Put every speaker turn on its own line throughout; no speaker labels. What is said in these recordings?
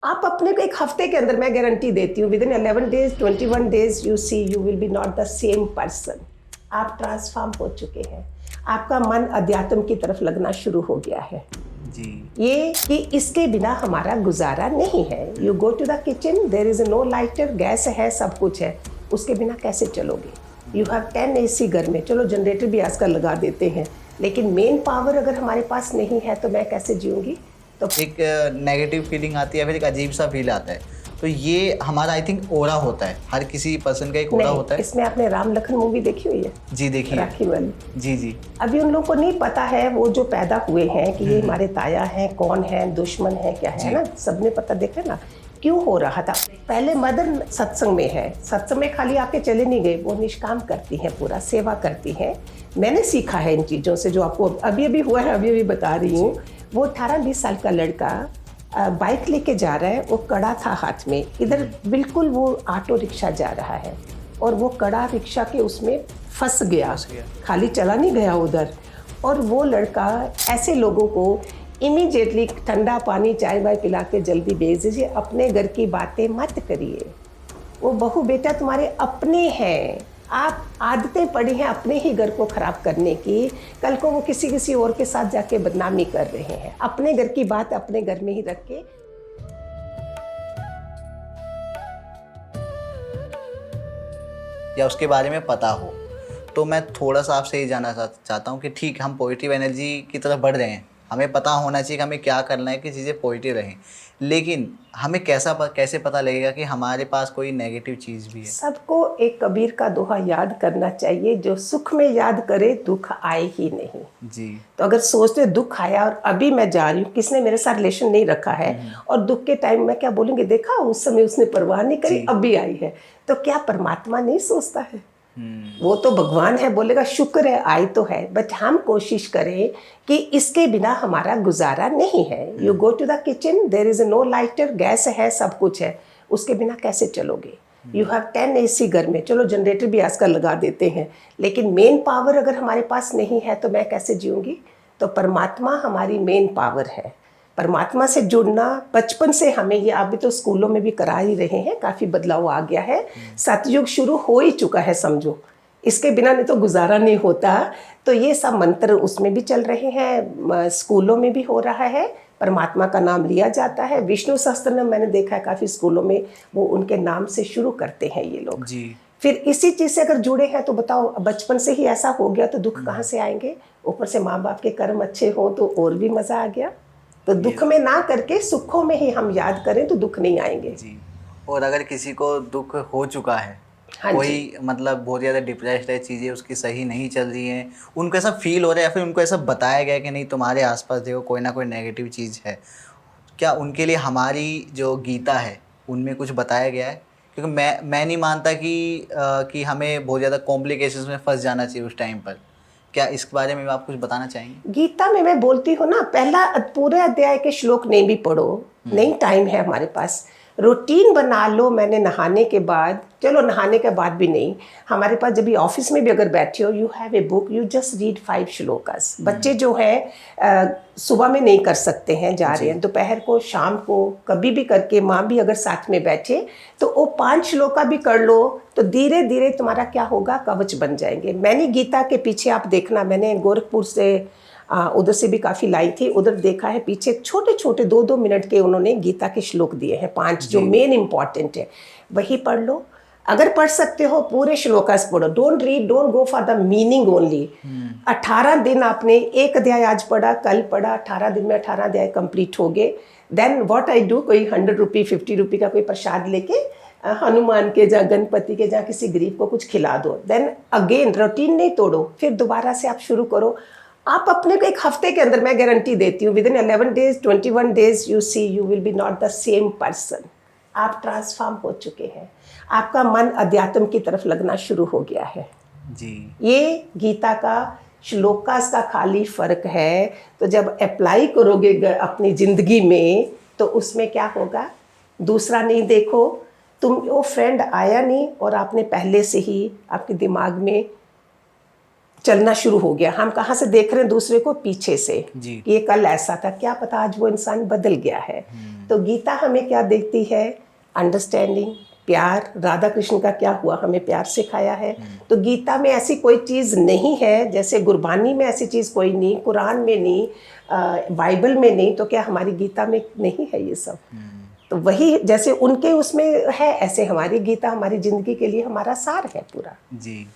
आप अपने को एक हफ्ते के अंदर, मैं गारंटी देती हूँ, within 11 days 21 days you see you will be not the same person. आप ट्रांसफॉर्म हो चुके हैं, आपका मन अध्यात्म की तरफ लगना शुरू हो गया है।
जी
ये कि इसके बिना हमारा गुजारा नहीं है। You go to the kitchen, there is no lighter, gas है, सब कुछ है, उसके बिना कैसे चलोगे? यू हैव 10 AC घर में, चलो जनरेटर भी आजकल लगा देते हैं, लेकिन मेन पावर अगर हमारे पास नहीं है तो मैं कैसे जीऊँगी? तो
एक नेगेटिव फीलिंग आती है, फिर एक अजीब सा फील आता है। तो ये हमारा आई थिंक ओरा होता है, हर किसी पर्सन का एक ओरा
नहीं,
होता है।
इसमें आपने राम लखन मूवी देखी हुई है?
जी देखिए।
राखी वाली।
जी जी।
अभी उन लोगों को नहीं पता है वो जो पैदा हुए हैं कि ये हमारे ताया हैं, कौन है, दुश्मन है, क्या है ना, सबने पता देखा ना क्यों हो रहा था। पहले मदर सत्संग में है, सत्संग में खाली आके चले नहीं गए, वो निष्काम करती हैं, पूरा सेवा करती हैं। मैंने सीखा है इन चीज़ों से, जो आपको अभी अभी हुआ है, अभी अभी बता रही हूँ। वो 18-20 साल का लड़का बाइक लेके जा रहा है, वो कड़ा था हाथ में, इधर बिल्कुल वो ऑटो रिक्शा जा रहा है और वो कड़ा रिक्शा के उसमें फंस गया, खाली चला नहीं गया उधर। और वो लड़का ऐसे लोगों को इमीडिएटली ठंडा पानी चाय वाय पिला के जल्दी भेज दीजिए, अपने घर की बातें मत करिए। वो बहू बेटा तुम्हारे अपने हैं, आप आदतें पड़ी हैं अपने ही घर को खराब करने की, कल को वो किसी और के साथ जाके बदनामी कर रहे हैं। अपने घर की बात अपने घर में ही रख के
या उसके बारे में पता हो, तो मैं थोड़ा सा आपसे ये जानना चाहता हूँ कि ठीक, हम पॉजिटिव एनर्जी की तरफ बढ़ रहे हैं, हमें पता होना चाहिए कि हमें क्या करना है कि चीज़ें पॉजिटिव रहें, लेकिन हमें कैसे पता लगेगा कि हमारे पास कोई नेगेटिव चीज़ भी है?
सबको एक कबीर का दोहा याद करना चाहिए, जो सुख में याद करे दुख आए ही नहीं।
जी।
तो अगर सोचते दुख आया और अभी मैं जा रही हूँ, किसने मेरे साथ रिलेशन नहीं रखा है, और दुख के टाइम में क्या बोलेंगे, देखा उस समय उसने परवाह नहीं करी, अभी आई है, तो क्या परमात्मा नहीं सोचता है? वो तो भगवान है, बोलेगा शुक्र है आई तो है, बट हम कोशिश करें कि इसके बिना हमारा गुजारा नहीं है। You go to the kitchen, there is no lighter, gas है, सब कुछ है, उसके बिना कैसे चलोगे? यू हैव 10 AC घर में, चलो जनरेटर भी आजकल लगा देते हैं, लेकिन मेन पावर अगर हमारे पास नहीं है तो मैं कैसे जीऊँगी? तो परमात्मा हमारी मेन पावर है। परमात्मा से जुड़ना बचपन से हमें, ये अभी तो स्कूलों में भी करा ही रहे हैं, काफ़ी बदलाव आ गया है, सतयुग शुरू हो ही चुका है समझो, इसके बिना नहीं तो गुजारा नहीं होता। तो ये सब मंत्र उसमें भी चल रहे हैं, स्कूलों में भी हो रहा है, परमात्मा का नाम लिया जाता है। विष्णु सहस्त्रनाम मैंने देखा है काफ़ी स्कूलों में, वो उनके नाम से शुरू करते हैं ये लोग।
जी।
फिर इसी चीज़ से अगर जुड़े हैं तो बताओ, बचपन से ही ऐसा हो गया तो दुख कहाँ से आएंगे? ऊपर से माँ बाप के कर्म अच्छे हो तो और भी मज़ा आ गया। तो दुख में ना करके सुखों में ही हम याद करें तो दुख नहीं आएंगे।
जी। और अगर किसी को दुख हो चुका है,
हाँ
कोई
जी।
मतलब बहुत ज़्यादा डिप्रेस्ड है, चीज़ें उसकी सही नहीं चल रही हैं, उनको ऐसा फील हो रहा है या फिर उनको ऐसा बताया गया है कि नहीं तुम्हारे आसपास देखो कोई ना कोई नेगेटिव चीज़ है, क्या उनके लिए हमारी जो गीता है उनमें कुछ बताया गया है? क्योंकि मैं नहीं मानता कि हमें बहुत ज़्यादा कॉम्प्लिकेशंस में फंस जाना चाहिए उस टाइम पर। क्या इस बारे में आप कुछ बताना चाहेंगे?
गीता में मैं बोलती हूँ ना, पहला पूरे अध्याय के श्लोक नहीं भी पढ़ो, नहीं टाइम है हमारे पास, रूटीन बना लो। मैंने नहाने के बाद, चलो नहाने के बाद भी नहीं, हमारे पास जब भी ऑफिस में भी अगर बैठे हो, you have a book, you just read 5 shlokas. बच्चे जो है सुबह में नहीं कर सकते हैं, जा रहे हैं, दोपहर को, शाम को, कभी भी करके, माँ भी अगर साथ में बैठे तो वो 5 श्लोका भी कर लो, तो धीरे धीरे तुम्हारा क्या होगा, कवच बन जाएंगे। मैंने गीता के पीछे आप देखना, मैंने गोरखपुर से उधर से भी काफ़ी लाई थी, उधर देखा है पीछे छोटे छोटे 2-2 मिनट के उन्होंने गीता के श्लोक दिए हैं, 5 जो मेन इंपॉर्टेंट है, वही पढ़ लो। अगर पढ़ सकते हो पूरे श्लोकास पढ़ो, don't read, don't go for the meaning only. 18 दिन आपने एक अध्याय आज पढ़ा, कल पढ़ा, 18 दिन में 18 अध्याय कंप्लीट हो गए। देन व्हाट आई डू, कोई 100 रुपये 50 रुपये का कोई प्रसाद लेके हनुमान के, जहाँ गणपति के, जहाँ किसी गरीब को कुछ खिला दो। देन अगेन रूटीन नहीं तोड़ो, फिर दोबारा से आप शुरू करो। आप अपने को एक हफ्ते के अंदर, मैं गारंटी देती हूँ, within 11 days 21 days you see you will be not the same person. आप ट्रांसफॉर्म हो चुके हैं, आपका मन अध्यात्म की तरफ लगना शुरू हो गया है।
जी।
ये गीता का श्लोकास का खाली फर्क है। तो जब अप्लाई करोगे अपनी ज़िंदगी में तो उसमें क्या होगा, दूसरा नहीं देखो, तुम वो फ्रेंड आया नहीं और आपने पहले से ही आपके दिमाग में चलना शुरू हो गया। हम कहाँ से देख रहे हैं दूसरे को? पीछे से
जी।
कि ये कल ऐसा था, क्या पता आज वो इंसान बदल गया है। तो गीता हमें क्या देखती है? अंडरस्टैंडिंग, प्यार। राधा कृष्ण का क्या हुआ? हमें प्यार सिखाया है। तो गीता में ऐसी कोई चीज़ नहीं है, जैसे गुरबानी में ऐसी चीज़ कोई नहीं, कुरान में नहीं, बाइबल में नहीं, तो क्या हमारी गीता में नहीं है ये सब? तो वही जैसे उनके उसमें है, ऐसे हमारी गीता हमारी ज़िंदगी के लिए हमारा सार है पूरा।
जी।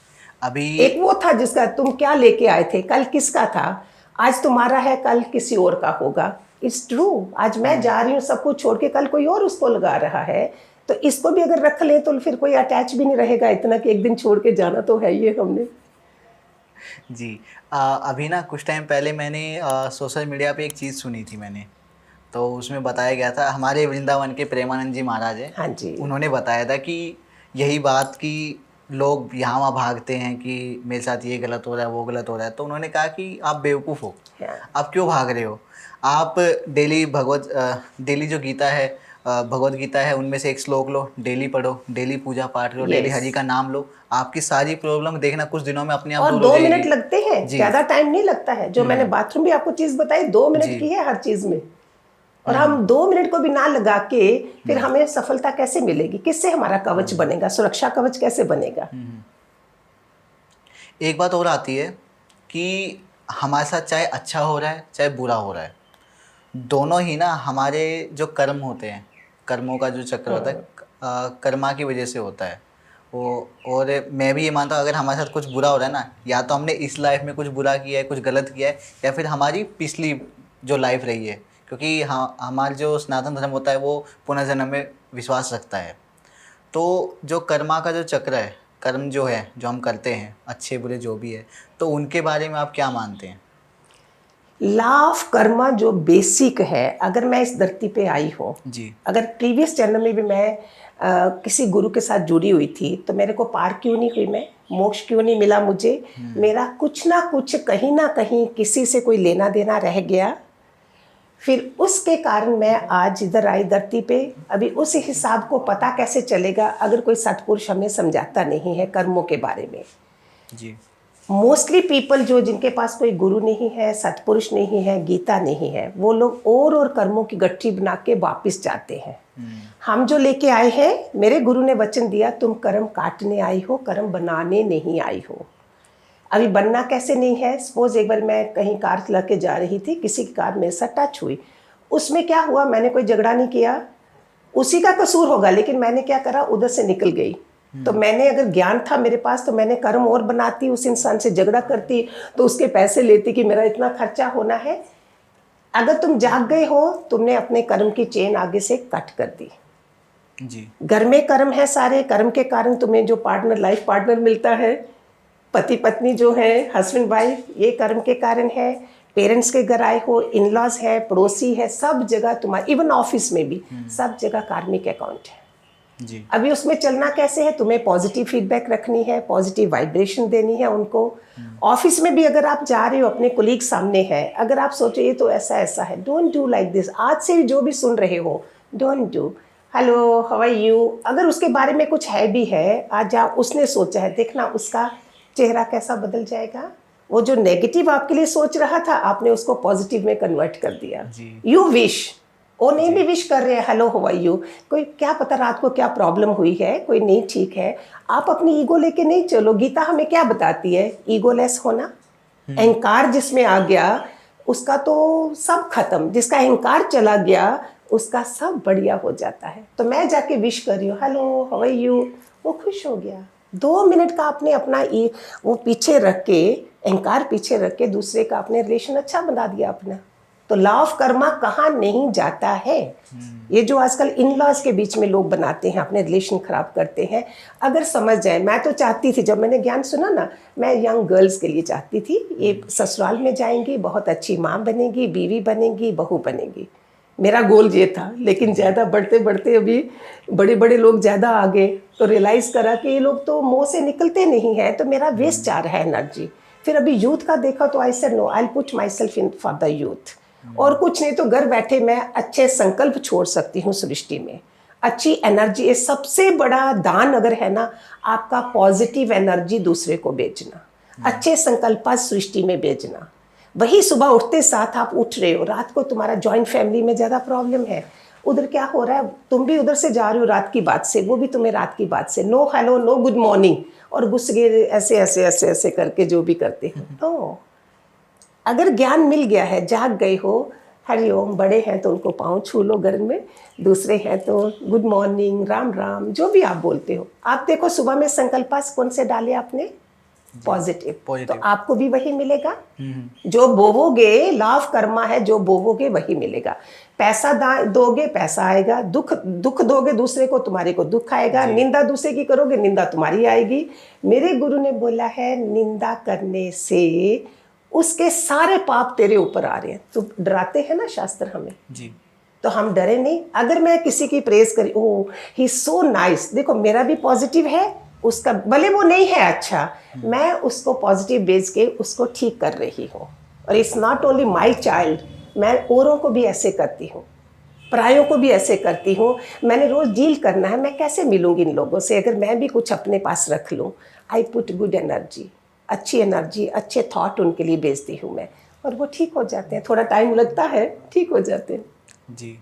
अभी
एक वो था जिसका तुम क्या लेके आए थे, कल किसका था, आज तुम्हारा है, कल किसी और का होगा। It's true. आज मैं जा रही हूँ सब कुछ छोड़ के, कल कोई और उसको लगा रहा है। तो इसको भी अगर रख ले तो फिर कोई अटैच भी नहीं रहेगा इतना कि एक दिन छोड़ के जाना तो है ये हमने।
जी। अभी ना कुछ टाइम पहले मैंने सोशल मीडिया पे एक चीज़ सुनी थी मैंने, तो उसमें बताया गया था, हमारे वृंदावन के प्रेमानंद जी महाराज हैं,
हाँ जी।
उन्होंने बताया था कि यही बात कि लोग यहाँ वहाँ भागते हैं कि मेरे साथ ये गलत हो रहा है, वो गलत हो रहा है, तो उन्होंने कहा कि आप बेवकूफ़ हो,
हाँ।
आप क्यों भाग रहे हो? आप डेली जो गीता है, भगवत गीता है, उनमें से एक श्लोक लो, डेली पढ़ो, डेली पूजा पाठ लो, डेली
Yes.
हरि का नाम लो, आपकी सारी प्रॉब्लम देखना कुछ दिनों में अपने आप
और
दूर हो
2
जाएगी।
मिनट लगते हैं,
जी।
ज़्यादा टाइम नहीं लगता है। जो मैंने बाथरूम भी आपको चीज़ बताई 2 मिनट की है हर चीज़ में। और हम 2 मिनट को भी ना लगा के फिर हमें सफलता कैसे मिलेगी? किससे हमारा कवच बनेगा? सुरक्षा कवच कैसे बनेगा?
एक बात और आती है कि हमारे साथ चाहे अच्छा हो रहा है चाहे बुरा हो रहा है, दोनों ही ना हमारे जो कर्म होते हैं, कर्मों का जो चक्र होता है, कर्मा की वजह से होता है वो। और मैं भी ये मानता हूँ, अगर हमारे साथ कुछ बुरा हो रहा है ना, या तो हमने इस लाइफ में कुछ बुरा किया है, कुछ गलत किया है, या फिर हमारी पिछली जो लाइफ रही है, क्योंकि हमारा जो सनातन धर्म होता है वो पुनर्जन्म में विश्वास रखता है। तो जो कर्मा का जो चक्र है, कर्म जो है जो हम करते हैं, अच्छे बुरे जो भी है, तो उनके बारे में आप क्या मानते हैं?
लॉ ऑफ कर्मा जो बेसिक है, अगर मैं इस धरती पे आई हूँ,
जी।
अगर प्रीवियस जन्म में भी मैं किसी गुरु के साथ जुड़ी हुई थी, तो मेरे को पार क्यों नहीं हुई? मैं मोक्ष क्यों नहीं मिला मुझे? मेरा कुछ ना कुछ कहीं ना कहीं किसी से कोई लेना देना रह गया, फिर उसके कारण मैं आज इधर आई धरती पे। अभी उस हिसाब को पता कैसे चलेगा अगर कोई सत्पुरुष हमें समझाता नहीं है कर्मों के बारे में।
जी।
मोस्टली पीपल जो जिनके पास कोई गुरु नहीं है, सत्पुरुष नहीं है, गीता नहीं है, वो लोग और कर्मों की गट्ठी बना के वापिस जाते हैं। हम जो लेके आए हैं, मेरे गुरु ने वचन दिया, तुम कर्म काटने आई हो, कर्म बनाने नहीं आई हो। अभी बनना कैसे नहीं है? सपोज एक बार मैं कहीं कार चला के जा रही थी, किसी की कार मेरे साथ टच हुई, उसमें क्या हुआ, मैंने कोई झगड़ा नहीं किया, उसी का कसूर होगा, लेकिन मैंने क्या करा, उधर से निकल गई। तो मैंने अगर ज्ञान था मेरे पास तो मैंने कर्म और बनाती, उस इंसान से झगड़ा करती, तो उसके पैसे लेती कि मेरा इतना खर्चा होना है। अगर तुम जाग गए हो, तुमने अपने कर्म की चेन आगे से कट कर दी।
जी।
घर में कर्म है, सारे कर्म के कारण तुम्हें जो पार्टनर, लाइफ पार्टनर मिलता है, पति पत्नी जो है, हस्बैंड वाइफ, ये कर्म के कारण है। पेरेंट्स के घर आए हो, इन लॉज है, पड़ोसी है, सब जगह तुम्हारा, इवन ऑफिस में भी सब जगह कार्मिक अकाउंट है।
जी।
अभी उसमें चलना कैसे है? तुम्हें पॉजिटिव फीडबैक रखनी है, पॉजिटिव वाइब्रेशन देनी है उनको। ऑफिस में भी अगर आप जा रहे हो, अपने कोलीग सामने है, अगर आप सोचो ये तो ऐसा ऐसा है, डोंट डू लाइक दिस। आज से भी जो भी सुन रहे हो, don't do hello how are you, अगर उसके बारे में कुछ है भी है, आज आप उसने सोचा है, देखना उसका चेहरा कैसा बदल जाएगा। वो जो नेगेटिव आपके लिए सोच रहा था, आपने उसको पॉजिटिव में कन्वर्ट कर दिया। यू विश, वो नहीं भी विश कर रहे हैं हेलो हाउ आर यू, कोई क्या पता रात को क्या प्रॉब्लम हुई है, कोई नहीं ठीक है। आप अपनी ईगो लेके नहीं चलो। गीता हमें क्या बताती है? ईगोलेस होना। अहंकार जिसमें आ गया उसका तो सब खत्म, जिसका अहंकार चला गया उसका सब बढ़िया हो जाता है। तो मैं जाके विश कर रही हूँ हेलो हाउ आर यू, वो खुश हो गया। 2 मिनट का आपने अपना वो पीछे रख के, अहंकार पीछे रख के दूसरे का आपने रिलेशन अच्छा बना दिया अपना। तो लॉ ऑफ कर्मा कहाँ नहीं जाता है। ये जो आजकल इन लॉज के बीच में लोग बनाते हैं, अपने रिलेशन खराब करते हैं, अगर समझ जाए। मैं तो चाहती थी, जब मैंने ज्ञान सुना ना, मैं यंग गर्ल्स के लिए चाहती थी, ये ससुराल में जाएंगी, बहुत अच्छी माँ बनेगी, बीवी बनेगी, बहू बनेगी, मेरा गोल ये था। लेकिन ज़्यादा बढ़ते बढ़ते अभी बड़े बड़े लोग ज़्यादा आ गए, तो रियलाइज़ करा कि ये लोग तो मुँह से निकलते नहीं हैं, तो मेरा वेस्ट जा रहा है एनर्जी। फिर अभी यूथ का देखा तो I said no, I put myself in for the youth. और कुछ नहीं तो घर बैठे मैं अच्छे संकल्प छोड़ सकती हूँ सृष्टि में, अच्छी एनर्जी। ये सबसे बड़ा दान अगर है ना, आपका पॉजिटिव एनर्जी दूसरे को बेचना। अच्छे संकल्प सृष्टि में भेजना। वही सुबह उठते साथ आप उठ रहे हो, रात को तुम्हारा जॉइंट फैमिली में ज़्यादा प्रॉब्लम है, उधर क्या हो रहा है, तुम भी उधर से जा रहे हो रात की बात से, वो भी तुम्हें रात की बात से, no hello no good morning, और घुस गए ऐसे ऐसे ऐसे ऐसे करके जो भी करते हो। तो अगर ज्ञान मिल गया है, जाग गए हो, हरिओम, बड़े हैं तो उनको पाँव छू लो घर में, दूसरे हैं तो गुड मॉर्निंग, राम राम, जो भी आप बोलते हो। आप देखो सुबह में संकल्पास कौन से डाले आपने, पॉजिटिव, तो आपको भी वही मिलेगा। जो बोवोगे, लाभ कर्मा है, जो बोवोगे वही मिलेगा। पैसा दोगे पैसा आएगा, दुख दोगे दूसरे को, तुम्हारे को दुख आएगा। निंदा दूसरे की करोगे, निंदा तुम्हारी आएगी। मेरे गुरु ने बोला है निंदा करने से उसके सारे पाप तेरे ऊपर आ रहे हैं। तो डराते हैं ना शास्त्र हमें
जी,
तो हम डरे नहीं। अगर मैं किसी की प्रेज करी, ओह ही सो नाइस, देखो मेरा भी पॉजिटिव है, उसका भले वो नहीं है अच्छा, मैं उसको पॉजिटिव बेच के उसको ठीक कर रही हूँ। और it's not only my child, मैं औरों को भी ऐसे करती हूँ, परायों को भी ऐसे करती हूँ। मैंने रोज डील करना है, मैं कैसे मिलूंगी इन लोगों से अगर मैं भी कुछ अपने पास रख लूँ। आई पुट गुड एनर्जी, अच्छी एनर्जी, अच्छे थॉट उनके लिए भेजती हूँ मैं, और वो ठीक हो जाते हैं। थोड़ा टाइम लगता है, ठीक हो जाते हैं।
जी।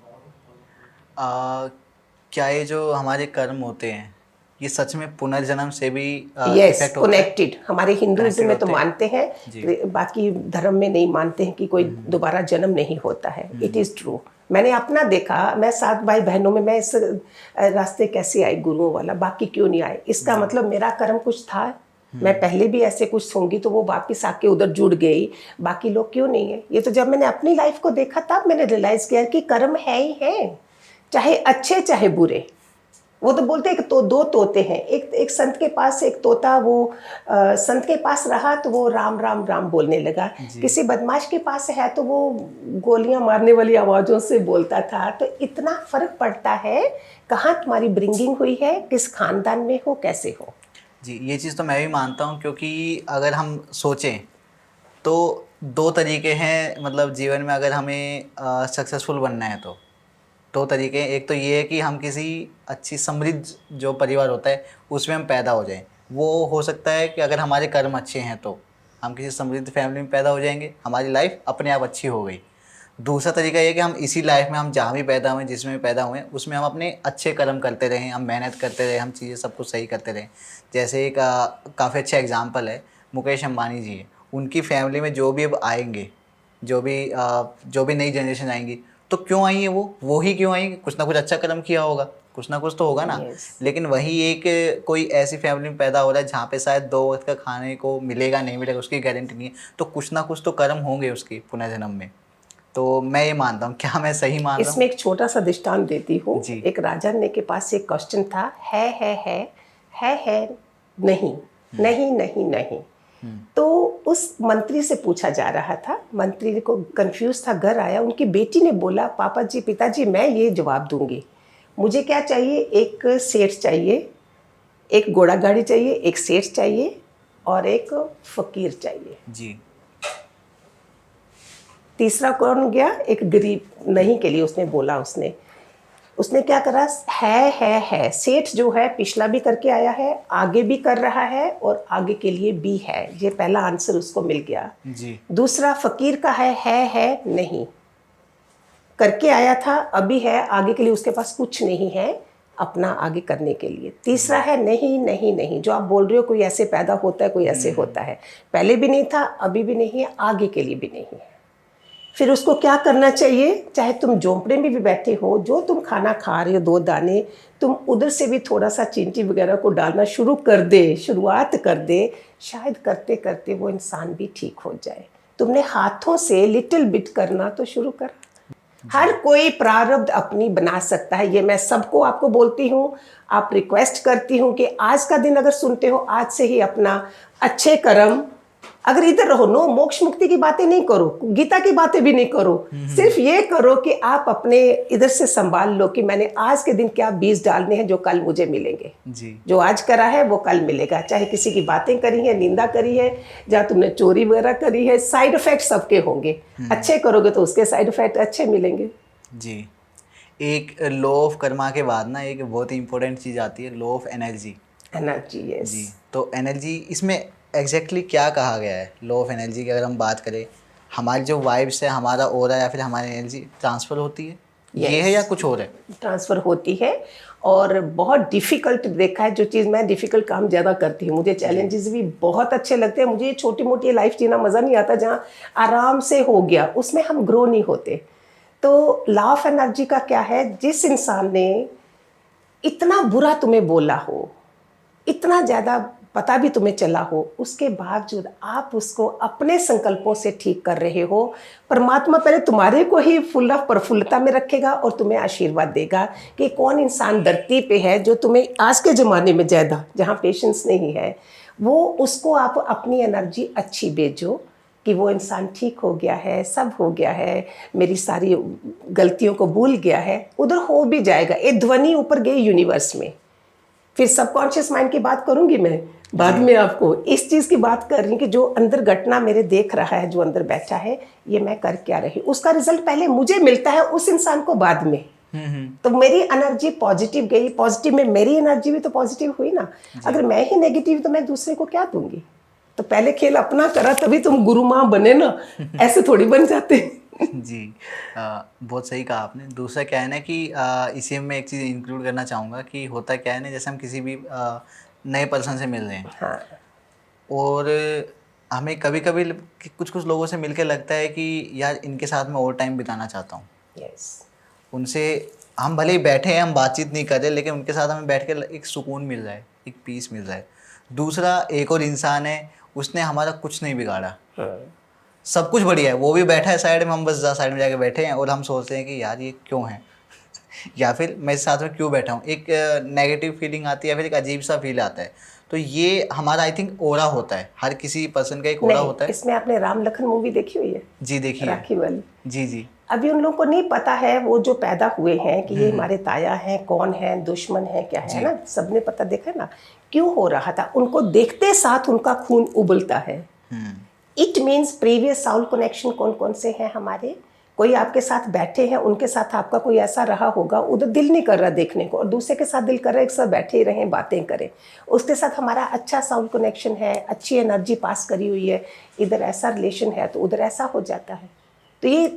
क्या ये जो हमारे कर्म होते हैं ये सच में पुनर्जन्म से भी
यस,
इफेक्ट होता है?
कनेक्टेड। हमारे हिंदुइज्म में तो
होते हैं।
मानते हैं, बाकी धर्म में नहीं मानते हैं कि कोई दोबारा जन्म नहीं होता है। इट इज़ ट्रू, मैंने अपना देखा। मैं 7 भाई बहनों में मैं इस रास्ते कैसे आई गुरुओं वाला, बाकी क्यों नहीं आए? इसका मतलब मेरा कर्म कुछ था, मैं पहले भी ऐसे कुछ होंगी तो वो वापिस आके उधर जुड़ गई, बाकी लोग क्यों नहीं है? ये तो जब मैंने अपनी लाइफ को देखा तब मैंने रियलाइज किया कि कर्म है ही है, चाहे अच्छे चाहे बुरे। वो तो बोलते हैं कि तो 2 तोते हैं, एक संत के पास एक तोता, वो संत के पास रहा तो वो राम राम राम बोलने लगा। किसी बदमाश के पास है तो वो गोलियां मारने वाली आवाज़ों से बोलता था। तो इतना फर्क पड़ता है कहाँ तुम्हारी ब्रिंगिंग हुई है, किस खानदान में हो, कैसे हो।
जी, ये चीज़ तो मैं भी मानता हूँ, क्योंकि अगर हम सोचें तो 2 तरीके हैं, मतलब जीवन में अगर हमें सक्सेसफुल बनना है तो 2 तरीके हैं। एक तो ये है कि हम किसी अच्छी समृद्ध जो परिवार होता है उसमें हम पैदा हो जाएं। वो हो सकता है कि अगर हमारे कर्म अच्छे हैं तो हम किसी समृद्ध फैमिली में पैदा हो जाएंगे, हमारी लाइफ अपने आप अच्छी हो गई। दूसरा तरीका ये है कि हम इसी लाइफ में, हम जहाँ भी पैदा हुए, जिसमें भी पैदा हुए, उसमें हम अपने अच्छे कर्म करते रहें, हम मेहनत करते रहें, हम चीज़ें सब कुछ सही करते रहें। जैसे एक काफ़ी अच्छा एग्जांपल है, मुकेश अंबानी जी है। उनकी फैमिली में जो भी अब आएंगे, जो भी नई जनरेशन आएंगी, तो क्यों आई है वो ही क्यों आई? कुछ ना कुछ अच्छा कर्म किया होगा, कुछ ना कुछ तो होगा ना।
Yes.
लेकिन वही एक कोई ऐसी फैमिली में पैदा हो रहा है जहाँ पे शायद 2 वक्त का खाने को मिलेगा नहीं मिलेगा, उसकी गारंटी नहीं है, तो कुछ ना कुछ तो कर्म होंगे उसके पुनर्जन्म में। तो मैं ये मानता हूँ, क्या मैं सही मान रहा हूँ?
इसमें एक छोटा सा दृष्टांत देती हूँ।
जी।
एक राजा ने के पास एक क्वेश्चन था, है नहीं नहीं नहीं नहीं। तो उस मंत्री से पूछा जा रहा था, मंत्री को कंफ्यूज था, घर आया, उनकी बेटी ने बोला, पापा जी, पिताजी, मैं ये जवाब दूंगी, मुझे क्या चाहिए, एक सेठ चाहिए, एक घोड़ा गाड़ी चाहिए, एक सेठ चाहिए और एक फकीर चाहिए।
जी।
तीसरा कौन गया, एक गरीब नहीं के लिए उसने बोला। उसने क्या करा, है सेठ जो है पिछला भी करके आया है, आगे भी कर रहा है और आगे के लिए भी है। ये पहला आंसर उसको मिल गया।
जी।
दूसरा फकीर का है नहीं, करके आया था, अभी है, आगे के लिए उसके पास कुछ नहीं है अपना आगे करने के लिए। तीसरा है नहीं नहीं नहीं, जो आप बोल रहे हो, कोई ऐसे पैदा होता है, कोई ऐसे होता है, पहले भी नहीं था, अभी भी नहीं है, आगे के लिए भी नहीं है। फिर उसको क्या करना चाहिए, चाहे तुम झोंपड़े में भी बैठे हो, जो तुम खाना खा रहे हो 2 दाने, तुम उधर से भी थोड़ा सा चींटी वगैरह को डालना शुरू कर दे, शुरुआत कर दे, शायद करते करते वो इंसान भी ठीक हो जाए। तुमने हाथों से लिटिल बिट करना तो शुरू कर। हर कोई प्रारब्ध अपनी बना सकता है, ये मैं सबको आपको बोलती हूँ। आप रिक्वेस्ट करती हूँ कि आज का दिन अगर सुनते हो, आज से ही अपना अच्छे कर्म, अगर इधर रहो, नो मोक्ष मुक्ति की बातें नहीं करो, गीता की बातें भी नहीं करो, सिर्फ ये करो कि आप अपने इधर से संभाल लो कि मैंने आज के दिन क्या बीज डालने हैं जो कल मुझे मिलेंगे।
जी।
जो आज करा है वो कल मिलेगा, चाहे किसी की बातें करी है, निंदा करी है, जहाँ तुमने चोरी वगैरह करी है, साइड इफेक्ट सबके होंगे। अच्छे करोगे तो उसके साइड इफेक्ट अच्छे मिलेंगे।
जी। एक लॉ ऑफ कर्मा के बाद ना एक बहुत ही इंपॉर्टेंट चीज़ आती है, law of energy.
Energy, yes.
जी। तो एनर्जी, इसमें एग्जैक्टली क्या कहा गया है लॉ ऑफ एनर्जी की अगर हम बात करें, हमारी जो वाइब्स है, हमारा ऑरा या फिर हमारी एनर्जी ट्रांसफ़र होती है, ये है या कुछ और है?
ट्रांसफ़र होती है और बहुत डिफ़िकल्ट देखा है। जो चीज़ मैं डिफ़िकल्ट काम ज़्यादा करती हूँ, मुझे चैलेंजेस भी बहुत अच्छे लगते हैं। मुझे ये छोटी मोटी लाइफ जीना मज़ा नहीं आता, जहाँ आराम से हो गया उसमें हम ग्रो नहीं होते। तो लॉ ऑफ एनर्जी का क्या है, जिस इंसान ने इतना बुरा तुम्हें बोला हो, इतना ज़्यादा पता भी तुम्हें चला हो, उसके बावजूद आप उसको अपने संकल्पों से ठीक कर रहे हो, परमात्मा पहले तुम्हारे को ही फुल ऑफ प्रफुल्लता में रखेगा और तुम्हें आशीर्वाद देगा कि कौन इंसान धरती पे है जो तुम्हें आज के ज़माने में ज़्यादा जहाँ पेशेंस नहीं है, वो उसको आप अपनी एनर्जी अच्छी भेजो कि वो इंसान ठीक हो गया है, सब हो गया है, मेरी सारी गलतियों को भूल गया है, उधर हो भी जाएगा। ये ध्वनि ऊपर गई यूनिवर्स में। फिर सबकॉन्शियस माइंड की बात करूंगी मैं बाद में, आपको इस चीज़ की बात कर रही हूँ कि जो अंदर घटना मेरे देख रहा है, जो अंदर बैठा है, ये मैं कर क्या रही, उसका रिजल्ट पहले मुझे मिलता है, उस इंसान को बाद में। तो मेरी एनर्जी पॉजिटिव गई, पॉजिटिव में मेरी एनर्जी भी तो पॉजिटिव हुई ना। अगर मैं ही नेगेटिव तो मैं दूसरे को क्या दूंगी? तो पहले खेल अपना करा तभी तुम गुरु माँ बने ना, ऐसे थोड़ी बन जाते।
जी, बहुत सही कहा आपने। दूसरा क्या है ना कि इसी में एक चीज़ इंक्लूड करना चाहूँगा कि होता क्या है ना, जैसे हम किसी भी नए पर्सन से मिल रहे हैं,
हाँ,
और हमें कभी कभी कुछ कुछ लोगों से मिलकर लगता है कि यार इनके साथ मैं और टाइम बिताना चाहता हूँ।
यस,
उनसे हम भले ही बैठे हैं, हम बातचीत नहीं कर रहे, लेकिन उनके साथ हमें बैठ कर एक सुकून मिल रहा है, एक पीस मिल रहा है। दूसरा एक और इंसान है, उसने हमारा कुछ नहीं बिगाड़ा, सब कुछ बढ़िया है, वो भी बैठा है साइड में, हम बस साइड में जाके बैठे हैं और हम सोचते हैं कि यार ये क्यों है या फिर मैं इस साथ में क्यों बैठा हूँ। एक नेगेटिव फीलिंग आती है, फिर एक अजीब सा फील आता है। तो ये हमारा आई थिंक ओरा होता है, हर किसी पर्सन का एक ओरा होता है।
इसमें आपने राम लखन मूवी देखी हुई है?
जी देखिए,
राखी वाली।
जी जी।
अभी उन लोगों को नहीं पता है, वो जो पैदा हुए हैं कि ये हमारे ताया हैं, कौन है, दुश्मन है, क्या है ना, सबने पता देखा है ना क्यों हो रहा था। उनको देखते साथ उनका खून उबलता है। It means previous Saul connection कौन कौन से हैं हमारे। कोई आपके साथ बैठे हैं, उनके साथ आपका कोई ऐसा रहा होगा, उधर दिल नहीं कर रहा देखने को, और दूसरे के साथ दिल कर रहा है एक साथ बैठे ही रहें, बातें करें। उसके साथ हमारा अच्छा साउल कनेक्शन है, अच्छी एनर्जी पास करी हुई है, इधर ऐसा रिलेशन है तो उधर ऐसा हो जाता है। तो ये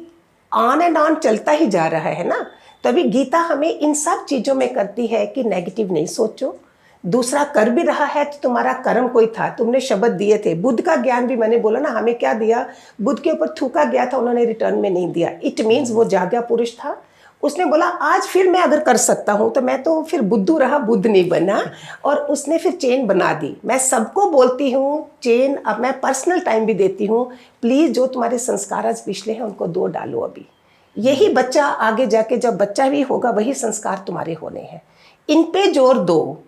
ऑन एंड ऑन चलता ही जा रहा है ना। तभी गीता हमें इन सब चीज़ों में करती है कि नेगेटिव नहीं सोचो। दूसरा कर भी रहा है तो तुम्हारा कर्म कोई था, तुमने शब्द दिए थे। बुद्ध का ज्ञान भी मैंने बोला ना, हमें क्या दिया, बुद्ध के ऊपर थूका गया था, उन्होंने रिटर्न में नहीं दिया। इट मीन्स वो जागया पुरुष था, उसने बोला आज फिर मैं अगर कर सकता हूँ तो मैं तो फिर बुद्धू रहा, बुद्ध नहीं बना। और उसने फिर चेन बना दी। मैं सबको बोलती हूँ चेन, अब मैं पर्सनल टाइम भी देती हूँ, प्लीज़ जो तुम्हारे संस्कार आज पिछले हैं उनको दो डालो अभी। यही बच्चा आगे जाके जब बच्चा भी होगा वही संस्कार तुम्हारे होने हैं, इन पे जोर दो।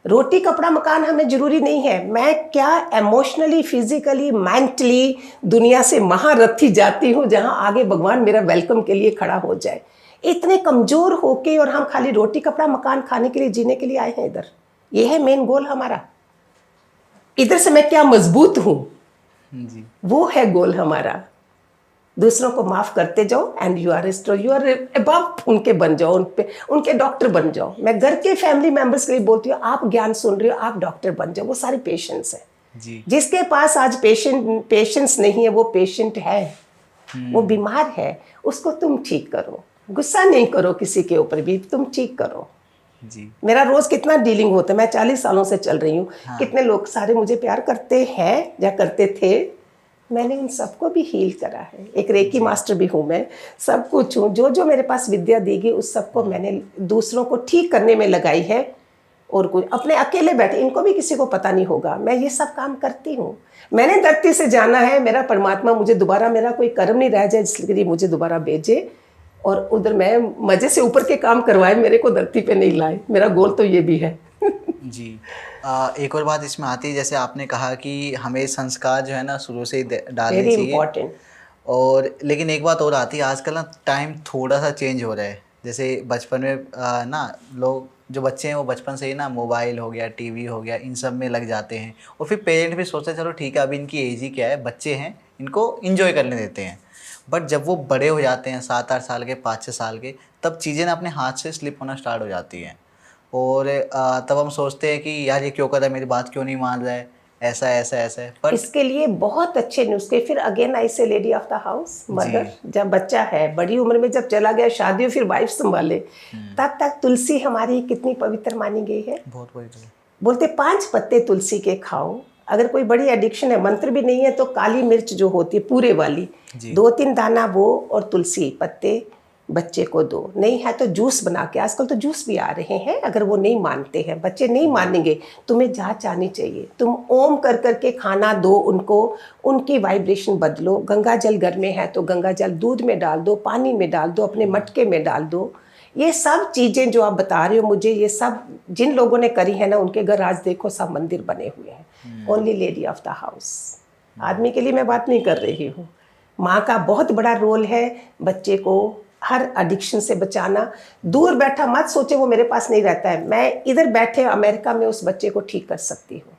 रोटी कपड़ा मकान हमें जरूरी नहीं है। मैं क्या इमोशनली, फिजिकली, मेंटली दुनिया से महारथी जाती हूँ जहाँ आगे भगवान मेरा वेलकम के लिए खड़ा हो जाए। इतने कमजोर होके और हम खाली रोटी कपड़ा मकान खाने के लिए, जीने के लिए आए हैं इधर। ये है मेन गोल हमारा। इधर से मैं क्या मजबूत हूँ, वो है गोल हमारा। दूसरों को माफ करते जाओ एंड यू आर अबव, उनके बन जाओ, उनके डॉक्टर बन जाओ। मैं घर के फैमिली मेंबर्स के लिए बोलती हूँ, आप ज्ञान सुन रहे हो, आप डॉक्टर बन जाओ। वो सारे पेशेंट्स हैं। जिसके पास आज पेशेंस नहीं है वो पेशेंट है, वो बीमार है, उसको तुम ठीक करो। गुस्सा नहीं करो किसी के ऊपर भी, तुम ठीक करो। जी। मेरा रोज कितना डीलिंग होता है, मैं 40 सालों से चल रही हूँ। हाँ। कितने लोग सारे मुझे प्यार करते हैं या करते थे, मैंने उन सबको भी हील करा है। एक रेकी मास्टर भी हूँ मैं, सब कुछ हूँ। जो जो मेरे पास विद्या दी गई उस सबको मैंने दूसरों को ठीक करने में लगाई है। और कुछ अपने अकेले बैठे, इनको भी किसी को पता नहीं होगा, मैं ये सब काम करती हूँ। मैंने धरती से जाना है, मेरा परमात्मा मुझे दोबारा, मेरा कोई कर्म नहीं रह जाए इसलिए मुझे दोबारा भेजे और उधर मैं मजे से ऊपर के काम करवाए, मेरे को धरती पे नहीं लाए। मेरा गोल तो ये भी है।
जी। एक और बात इसमें आती है, जैसे आपने कहा कि हमें संस्कार जो है ना शुरू से ही डालने चाहिए, इम्पोर्टेंट। और लेकिन एक बात और आती है, आजकल ना टाइम थोड़ा सा चेंज हो रहा है। जैसे बचपन में ना लोग, जो बच्चे हैं वो बचपन से ही ना मोबाइल हो गया, टीवी हो गया, इन सब में लग जाते हैं। और फिर पेरेंट भी सोचते हैं चलो ठीक है अभी इनकी एज ही क्या है, बच्चे हैं, इनको इंजॉय करने देते हैं। बट जब वो बड़े हो जाते हैं 7-8 साल के, 5-6 साल के, तब चीज़ें ना अपने हाथ से स्लिप होना स्टार्ट हो जाती हैं। और तब हम सोचते हैं कि यार ये क्यों कर रहा है, मेरी बात क्यों नहीं मान रहा है, ऐसा ऐसा ऐसा है, पर
इसके लिए बहुत अच्छे नुस्खे। फिर अगेन आई से lady of the house, mother. जब बच्चा है बड़ी उम्र में, जब चला गया शादी हो, फिर वाइफ संभाले, तब तक तुलसी हमारी कितनी पवित्र मानी गई है।
बहुत पवित्र।
बोलते 5 पत्ते तुलसी के खाओ। अगर कोई बड़ी एडिक्शन है, मंत्र भी नहीं है, तो काली मिर्च जो होती है पूरे वाली, 2-3 दाना वो, और तुलसी पत्ते बच्चे को दो। नहीं है तो जूस बना के, आजकल तो जूस भी आ रहे हैं, अगर वो नहीं मानते हैं, बच्चे नहीं मानेंगे, तुम्हें जांच आनी चाहिए। तुम ओम कर करके खाना दो उनको, उनकी वाइब्रेशन बदलो। गंगा जल घर में है तो गंगा जल दूध में डाल दो, पानी में डाल दो, अपने मटके में डाल दो। ये सब चीज़ें जो आप बता रहे हो मुझे, ये सब जिन लोगों ने करी है ना, उनके घर आज देखो सब मंदिर बने हुए हैं। Only lady of the house. आदमी के लिए मैं बात नहीं कर रही हूँ। माँ का बहुत बड़ा रोल है बच्चे को हर एडिक्शन से बचाना। दूर बैठा मत सोचे वो मेरे पास नहीं रहता है, मैं इधर बैठे अमेरिका में उस बच्चे को ठीक कर सकती हूँ।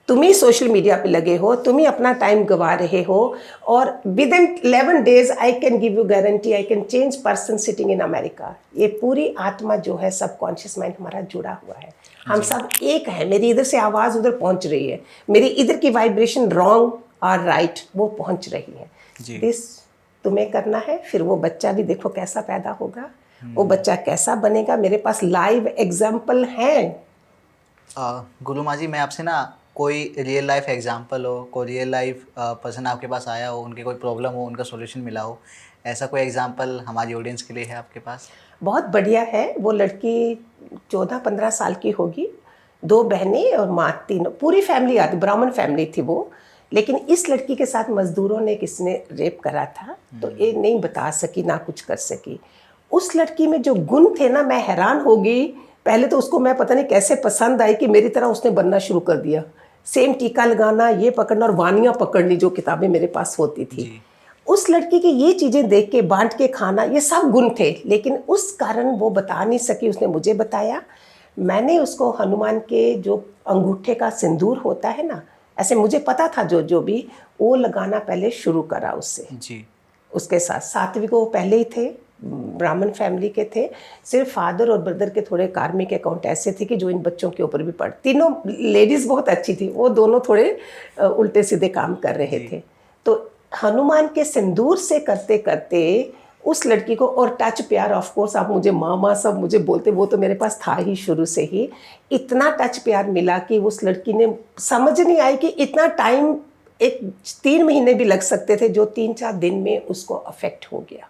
तुम ही सोशल मीडिया पे लगे हो, तुम ही अपना टाइम गवा रहे हो, और with in 11 days I can give you guarantee, I can change person sitting in America. ये पूरी आत्मा जो है, सबकॉन्शियस माइंड हमारा जुड़ा हुआ है, हम सब एक है। मेरी इधर से आवाज़ उधर पहुंच रही है, मेरी इधर की वाइब्रेशन रॉन्ग और राइट वो पहुंच रही है। दिस तुम्हें करना है। फिर वो बच्चा भी देखो कैसा पैदा होगा, वो बच्चा कैसा बनेगा। मेरे पास लाइव एग्जाम्पल हैं।
गुरु माँ जी, मैं आपसे ना कोई रियल लाइफ एग्जांपल हो, कोई रियल लाइफ पर्सन आपके पास आया हो, उनके कोई प्रॉब्लम हो, उनका सॉल्यूशन मिला हो, ऐसा कोई एग्जांपल हमारी ऑडियंस के लिए है आपके पास?
बहुत बढ़िया है। वो लड़की 14-15 साल की होगी, 2 बहनें और माँ, तीनों, पूरी फैमिली आती, ब्राह्मण फैमिली थी वो। लेकिन इस लड़की के साथ मजदूरों ने किसने रेप करा था, तो ये नहीं बता सकी, ना कुछ कर सकी। उस लड़की में जो गुण थे ना, मैं हैरान हो गई। पहले तो उसको मैं पता नहीं कैसे पसंद आई कि मेरी तरह उसने बनना शुरू कर दिया। सेम टीका लगाना, ये पकड़ना और वानियाँ पकड़नी, जो किताबें मेरे पास होती थी। उस लड़की की ये चीज़ें देख के, बांट के खाना, ये सब गुण थे। लेकिन उस कारण वो बता नहीं सकी, उसने मुझे बताया। मैंने उसको हनुमान के जो अंगूठे का सिंदूर होता है ना, ऐसे मुझे पता था जो भी, वो लगाना पहले शुरू करा उससे जी। उसके साथ सात्विक वो पहले ही थे, ब्राह्मण फैमिली के थे। सिर्फ फादर और ब्रदर के थोड़े कार्मिक अकाउंट ऐसे थे कि जो इन बच्चों के ऊपर भी पड़। तीनों लेडीज़ बहुत अच्छी थी, वो दोनों थोड़े उल्टे सीधे काम कर रहे थे। तो हनुमान के सिंदूर से करते करते उस लड़की को, और टच प्यार, ऑफ कोर्स आप मुझे मामा सब मुझे बोलते, वो तो मेरे पास था ही शुरू से ही। इतना टच प्यार मिला कि उस लड़की ने समझ नहीं आई कि इतना टाइम, एक 3 महीने भी लग सकते थे, जो 3-4 दिन में उसको अफेक्ट हो गया।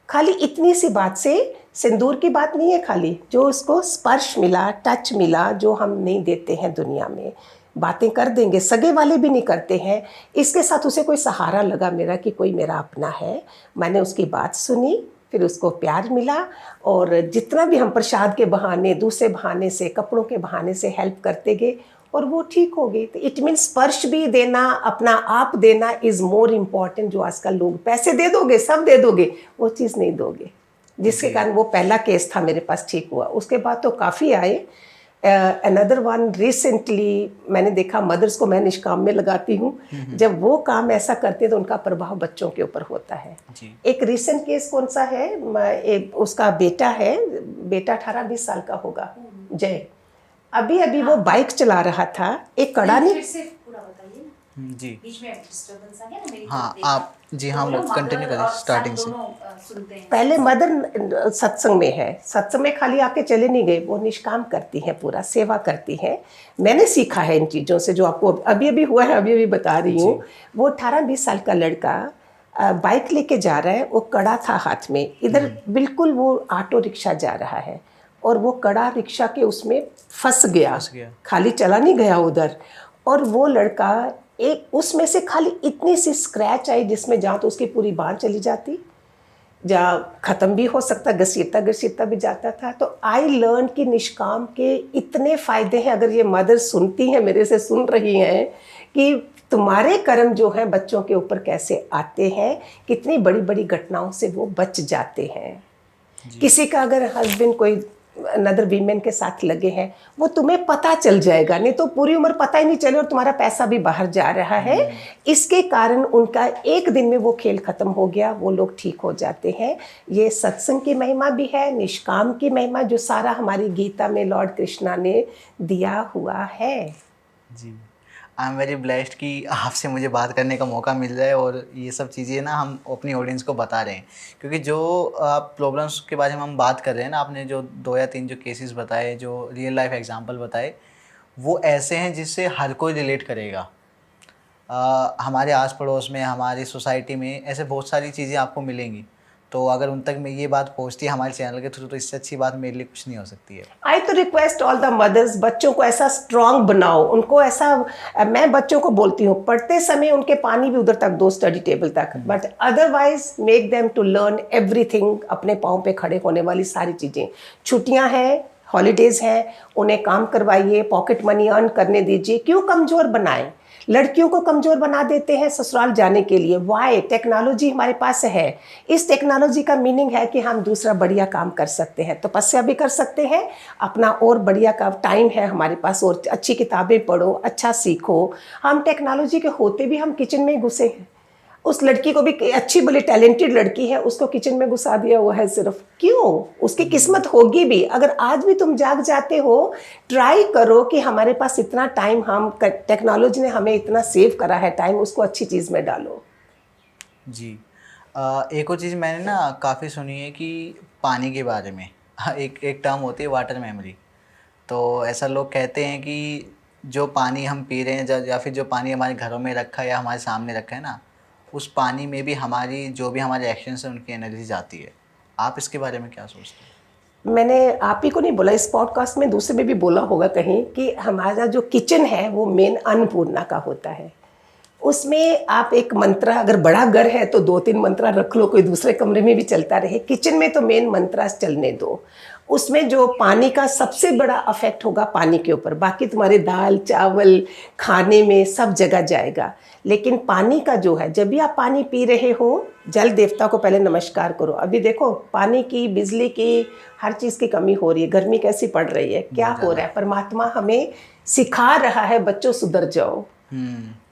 खाली इतनी सी बात से, सिंदूर की बात नहीं है खाली, जो उसको स्पर्श मिला, टच मिला, जो हम नहीं देते हैं दुनिया में। बातें कर देंगे, सगे वाले भी नहीं करते हैं। इसके साथ उसे कोई सहारा लगा मेरा कि कोई मेरा अपना है। मैंने उसकी बात सुनी, फिर उसको प्यार मिला, और जितना भी हम प्रसाद के बहाने, दूसरे बहाने से, कपड़ों के बहाने से हेल्प करते गए, और वो ठीक हो गई। तो इट मीन्स स्पर्श भी देना, अपना आप देना इज़ मोर इम्पॉर्टेंट। जो आजकल लोग पैसे दे दोगे, सब दे दोगे, वो चीज़ नहीं दोगे, जिसके कारण वो पहला केस था मेरे पास ठीक हुआ। उसके बाद तो काफ़ी आए। अनदर वन रिसेंटली मैंने देखा, मदर्स को मैं निष्काम में लगाती हूँ, जब वो काम ऐसा करते हैं तो उनका प्रभाव बच्चों के ऊपर होता है। एक रिसेंट केस कौन सा है, उसका बेटा है, बेटा 18-20 साल का होगा, जय। अभी वो बाइक चला रहा था, एक कड़ा नहीं,
जी
बीच में डिस्टर्बेंस आ गया ना मेरी
हाँ
तरफ
आप जी हाँ वो कंटिन्यू करें स्टार्टिंग से।
सुनते हैं।
पहले मदर सत्संग में है, सत्संग में खाली आके चले नहीं गए, वो निष्काम करती हैं, पूरा सेवा करती हैं। मैंने सीखा है इन चीज़ों से, जो आपको अभी हुआ है, अभी बता रही हूँ। वो 18-20 साल का लड़का बाइक लेके जा रहा है, वो कड़ा था हाथ में, इधर बिल्कुल वो ऑटो रिक्शा जा रहा है, और वो कड़ा रिक्शा के उसमें फंस गया। खाली चला नहीं गया उधर, और वो लड़का एक उसमें से खाली इतनी सी स्क्रैच आई, जिसमें जहाँ तो उसकी पूरी बाँह चली जाती, जहाँ ख़त्म भी हो सकता, घसीटता भी जाता था। तो आई लर्न कि निष्काम के इतने फ़ायदे हैं। अगर ये मदर सुनती हैं, मेरे से सुन रही हैं, कि तुम्हारे कर्म जो हैं बच्चों के ऊपर कैसे आते हैं, कितनी बड़ी बड़ी घटनाओं से वो बच जाते हैं। किसी का अगर हस्बैंड कोई अनदर वीमेन के साथ लगे हैं, वो तुम्हें पता चल जाएगा, नहीं तो पूरी उम्र पता ही नहीं चले, और तुम्हारा पैसा भी बाहर जा रहा है। इसके कारण उनका एक दिन में वो खेल खत्म हो गया, वो लोग ठीक हो जाते हैं। ये सत्संग की महिमा भी है, निष्काम की महिमा, जो सारा हमारी गीता में लॉर्ड कृष्णा ने दिया हुआ है।
जी, आई एम वेरी ब्लेस्ड कि आपसे मुझे बात करने का मौका मिल रहा है और ये सब चीज़ें ना हम अपनी ऑडियंस को बता रहे हैं, क्योंकि जो आप प्रॉब्लम्स के बारे में हम बात कर रहे हैं ना, आपने जो 2 या 3 जो केसेस बताए, जो रियल लाइफ एग्जांपल बताए, वो ऐसे हैं जिससे हर कोई रिलेट करेगा। हमारे आस पड़ोस में, हमारी सोसाइटी में ऐसे बहुत सारी चीज़ें आपको मिलेंगी। तो अगर उन तक में ये बात पहुंचती है हमारे चैनल के थ्रू, तो इससे अच्छी बात मेरे लिए कुछ नहीं हो सकती है।
आई तो रिक्वेस्ट ऑल द मदर्स, बच्चों को ऐसा स्ट्रांग बनाओ, उनको ऐसा, मैं बच्चों को बोलती हूँ पढ़ते समय उनके पानी भी उधर तक दो, स्टडी टेबल तक, but otherwise make them to learn everything, अपने पाँव पे खड़े होने वाली सारी चीज़ें। छुट्टियाँ हैं, हॉलीडेज हैं, उन्हें काम करवाइए, पॉकेट मनी अर्न करने दीजिए। क्यों कमज़ोर बनाएं? लड़कियों को कमज़ोर बना देते हैं ससुराल जाने के लिए। वाई? टेक्नोलॉजी हमारे पास है। इस टेक्नोलॉजी का मीनिंग है कि हम दूसरा बढ़िया काम कर सकते हैं, तपस्या भी कर सकते हैं अपना, और बढ़िया का टाइम है हमारे पास, और अच्छी किताबें पढ़ो, अच्छा सीखो। हम टेक्नोलॉजी के होते भी हम किचन में ही घुसे हैं। उस लड़की को भी, अच्छी बड़ी टैलेंटेड लड़की है, उसको किचन में घुसा दिया हुआ है सिर्फ। क्यों? उसकी किस्मत होगी भी। अगर आज भी तुम जाग जाते हो, ट्राई करो कि हमारे पास इतना टाइम, हम टेक्नोलॉजी ने हमें इतना सेव करा है टाइम, उसको अच्छी चीज़ में डालो।
जी, एक और चीज़ मैंने ना काफ़ी सुनी है कि पानी के बारे में एक टर्म होती है वाटर मेमोरी। तो ऐसा लोग कहते हैं कि जो पानी हम पी रहे हैं, या फिर जो पानी हमारे घरों में रखा है या हमारे सामने रखा है ना, उस पानी में भी हमारी जो भी हमारे एक्शंस हैं उनकी एनर्जी जाती है। आप इसके बारे में क्या सोचते हैं?
मैंने आप ही को नहीं बोला, इस पॉडकास्ट में दूसरे में भी बोला होगा कहीं, कि हमारा जो किचन है वो मेन अन्नपूर्णा का होता है। उसमें आप एक मंत्रा, अगर बड़ा घर है तो 2-3 मंत्रा रख लो, कोई दूसरे कमरे में भी चलता रहे। किचन में तो मेन मंत्रा चलने दो। उसमें जो पानी का सबसे बड़ा अफेक्ट होगा पानी के ऊपर, बाकी तुम्हारे दाल चावल खाने में सब जगह जाएगा, लेकिन पानी का जो है, जब भी आप पानी पी रहे हो, जल देवता को पहले नमस्कार करो। अभी देखो पानी की, बिजली की, हर चीज़ की कमी हो रही है, गर्मी कैसी पड़ रही है, क्या हो रहा है, परमात्मा हमें सिखा रहा है, बच्चों सुधर जाओ।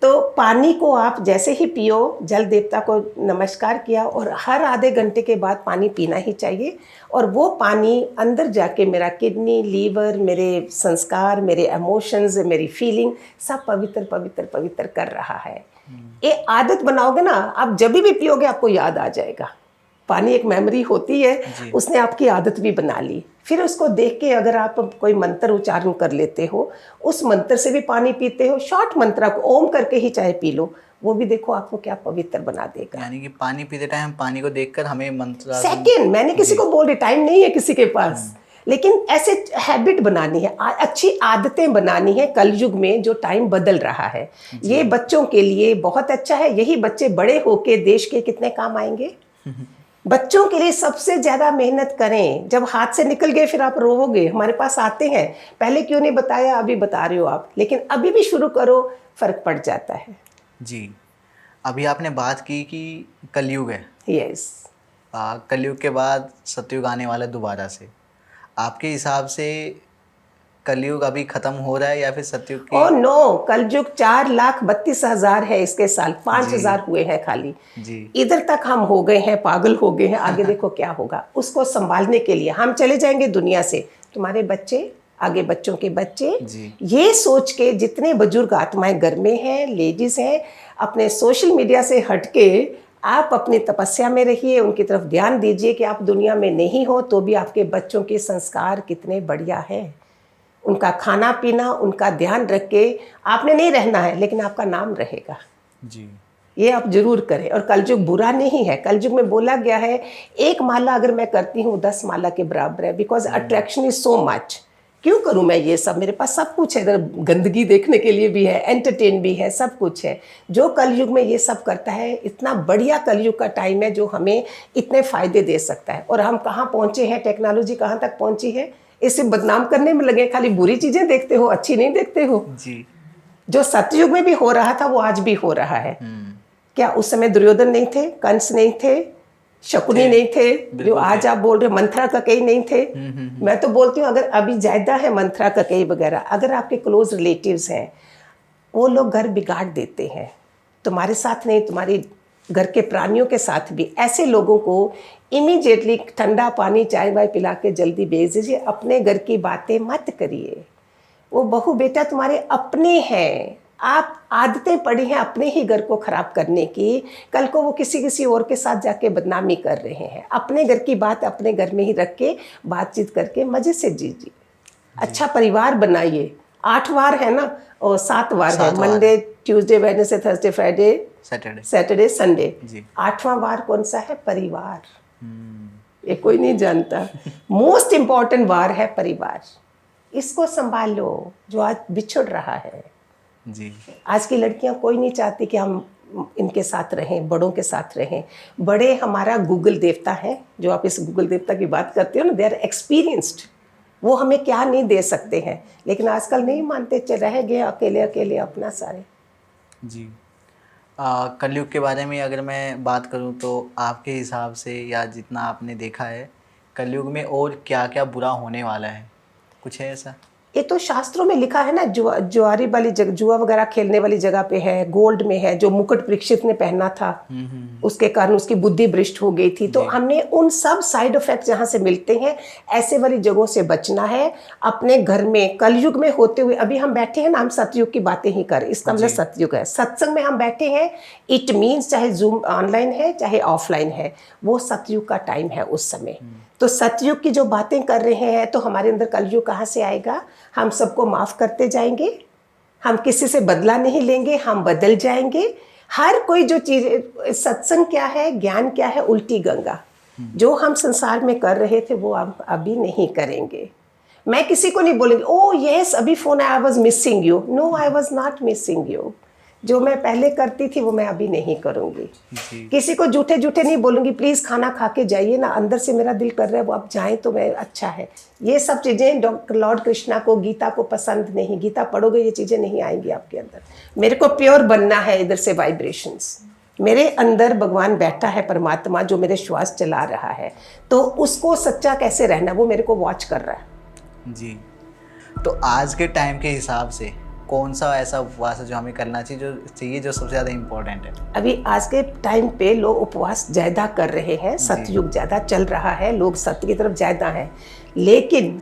तो पानी को आप जैसे ही पियो, जल देवता को नमस्कार किया, और हर आधे घंटे के बाद पानी पीना ही चाहिए। और वो पानी अंदर जाके मेरा किडनी, लीवर, मेरे संस्कार, मेरे इमोशंस, मेरी फीलिंग सब पवित्र पवित्र पवित्र कर रहा है। ये आदत बनाओगे ना, आप जब भी पियोगे आपको याद आ जाएगा। पानी एक मेमोरी होती है, उसने आपकी आदत भी बना ली। फिर उसको देख के अगर आप कोई मंत्र उच्चारण कर लेते हो, उस मंत्र से भी पानी पीते हो, शॉर्ट मंत्र को ओम करके ही चाहे पी लो, वो भी देखो आपको क्या पवित्र बना देगा।
यानी कि पानी पीते टाइम पानी को देखकर हमें मंत्र,
सेकंड, मैंने किसी को बोल रही, टाइम नहीं है किसी के पास, लेकिन ऐसे हैबिट बनानी है, अच्छी आदतें बनानी है कलयुग में जो टाइम बदल रहा है। ये बच्चों के लिए बहुत अच्छा है। यही बच्चे बड़े होके देश के कितने काम आएंगे। बच्चों के लिए सबसे ज़्यादा मेहनत करें। जब हाथ से निकल गए फिर आप रोओगे, हमारे पास आते हैं, पहले क्यों नहीं बताया, अभी बता रहे हो आप, लेकिन अभी भी शुरू करो, फ़र्क पड़ जाता है।
जी, अभी आपने बात की कि कलयुग है।
यस।
कलयुग के बाद सतयुग आने वाला है दोबारा से। आपके हिसाब से कलयुग अभी ख़त्म हो रहा है या फिर सतयुग की?
ओह नो, कलयुग 4,32,000 है इसके साल, 5,000 हुए हैं खाली।
जी।
इधर तक हम हो गए हैं, पागल हो गए हैं। आगे देखो क्या होगा। उसको संभालने के लिए हम चले जाएंगे दुनिया से, तुम्हारे बच्चे, आगे बच्चों के बच्चे, ये सोच के जितने बुजुर्ग आत्माएं घर में हैं, लेडीज हैं, अपने सोशल मीडिया से हटके आप अपनी तपस्या में रहिए, उनकी तरफ ध्यान दीजिए कि आप दुनिया में नहीं हो तो भी आपके बच्चों के संस्कार कितने बढ़िया है। उनका खाना पीना, उनका ध्यान रख के, आपने नहीं रहना है लेकिन आपका नाम रहेगा।
जी,
ये आप जरूर करें। और कलयुग बुरा नहीं है। कलयुग में बोला गया है, एक माला अगर मैं करती हूँ 10 माला के बराबर है, because attraction is so much. क्यों करूँ मैं ये सब, मेरे पास सब कुछ है, इधर गंदगी देखने के लिए भी है, एंटरटेन भी है, सब कुछ है। जो कलयुग में ये सब करता है, इतना बढ़िया कलयुग का टाइम है जो हमें इतने फायदे दे सकता है। और हम कहाँ पहुँचे हैं, टेक्नोलॉजी कहाँ तक पहुँची है, इसे बदनाम करने में लगे। खाली बुरी चीज़ें देखते हो, अच्छी नहीं देखते हो।
जी।
जो सतयुग में भी हो रहा था वो आज भी हो रहा है। क्या उस समय दुर्योधन नहीं थे, कंस नहीं थे, शकुनी नहीं थे, जो आज आप बोल रहे मंथरा ककई नहीं थे। मैं तो बोलती हूँ अगर अभी ज़्यादा है मंथरा ककई वगैरह, अगर आपके क्लोज रिलेटिव्स हैं, वो लोग घर बिगाड़ देते हैं। तुम्हारे साथ नहीं, तुम्हारे घर के प्राणियों के साथ भी। ऐसे लोगों को इमीडिएटली ठंडा पानी, चाय वाय पिला के जल्दी भेज दीजिए। अपने घर की बातें मत करिए। वो बहू बेटा तुम्हारे अपने हैं, आप आदतें पड़ी हैं अपने ही घर को खराब करने की, कल को वो किसी और के साथ जाके बदनामी कर रहे हैं। अपने घर की बात अपने घर में ही रख के बातचीत करके मजे से जीजिए, अच्छा परिवार बनाइए। 8 वार है ना, और 7 वार है,
7 वार।
Monday Tuesday Wednesday Thursday Friday Saturday Sunday.
जी।
8वां वार कौन सा है? परिवार। ये कोई नहीं जानता। मोस्ट इम्पॉर्टेंट वार है परिवार, इसको संभालो जो आज बिछुड़ रहा है।
जी।
आज की लड़कियां कोई नहीं चाहती कि हम इनके साथ रहें, बड़ों के साथ रहें। बड़े हमारा गूगल देवता है, जो आप इस गूगल देवता की बात करते हो ना, दे आर एक्सपीरियंस्ड, वो हमें क्या नहीं दे सकते हैं। लेकिन आजकल नहीं मानते, रह गए अकेले अकेले अपना सारे।
जी। कलयुग के बारे में अगर मैं बात करूं तो आपके हिसाब से या जितना आपने देखा है, कलयुग में और क्या क्या बुरा होने वाला है, कुछ है ऐसा?
ये तो शास्त्रों में लिखा है ना, जुआरी वाली जगह, जुआ वगैरह खेलने वाली जगह पे है, गोल्ड में है, जो मुकुट परीक्षित ने पहना था उसके कारण उसकी बुद्धि भ्रष्ट हो गई थी। तो हमने उन सब साइड इफेक्ट जहाँ से मिलते हैं, ऐसे वाली जगहों से बचना है। अपने घर में कलयुग में होते हुए, अभी हम बैठे हैं ना, हम सतयुग की बातें ही कर, इसका मतलब सतयुग है। सत्संग में हम बैठे हैं, इट मीन्स चाहे जूम ऑनलाइन है चाहे ऑफलाइन है, वो सतयुग का टाइम है उस समय। तो सतयुग की जो बातें कर रहे हैं, तो हमारे अंदर कलयुग कहाँ से आएगा? हम सबको माफ़ करते जाएंगे, हम किसी से बदला नहीं लेंगे, हम बदल जाएंगे। हर कोई जो चीज़, सत्संग क्या है, ज्ञान क्या है, उल्टी गंगा। जो हम संसार में कर रहे थे वो हम अभी नहीं करेंगे। मैं किसी को नहीं बोलूँगी ओ यस अभी फ़ोन आया, I was missing you. No, I was not missing you. जो मैं पहले करती थी वो मैं अभी नहीं करूँगी। किसी को झूठे झूठे नहीं बोलूँगी, प्लीज़ खाना खा के जाइए ना, अंदर से मेरा दिल कर रहा है वो आप जाएं तो मैं अच्छा है। ये सब चीज़ें डॉक्टर लॉर्ड कृष्णा को, गीता को पसंद नहीं। गीता पढ़ोगे ये चीज़ें नहीं आएंगी आपके अंदर। मेरे को प्योर बनना है, इधर से वाइब्रेशंस। मेरे अंदर भगवान बैठा है, परमात्मा जो मेरे श्वास चला रहा है, तो उसको सच्चा कैसे रहना वो मेरे को वॉच कर रहा है।
जी। तो आज के टाइम के हिसाब से कौन सा ऐसा उपवास है जो हमें करना चाहिए जो सबसे ज़्यादा इम्पोर्टेंट है? अभी
आज के टाइम पे लोग उपवास ज़्यादा कर रहे हैं, सतयुग ज़्यादा चल रहा है, लोग सत्य की तरफ ज़्यादा हैं। लेकिन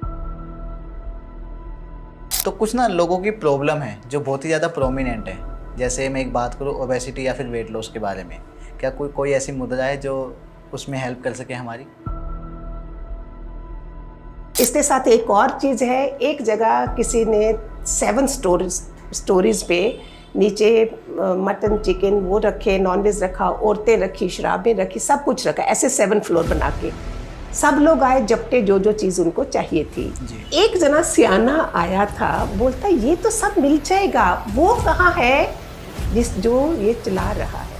तो कुछ ना लोगों की प्रॉब्लम है जो बहुत ही ज़्यादा प्रोमिनेंट है। जैसे मैं एक बात करूँ ओबेसिटी या फिर वेट लॉस के बारे में, क्या कोई ऐसी मुद्रा है जो उसमें हेल्प कर सके हमारी?
इसके साथ एक और चीज़ है, एक जगह किसी ने 7 स्टोरीज पे नीचे मटन चिकन वो रखे, नॉनवेज रखा, औरतें रखी, शराबें रखी, सब कुछ रखा, ऐसे 7 फ्लोर बना के सब लोग आए, जपटे जो चीज़ उनको चाहिए थी। एक जना सियाना आया था, बोलता ये तो सब मिल जाएगा, वो कहाँ है जो ये चला रहा है।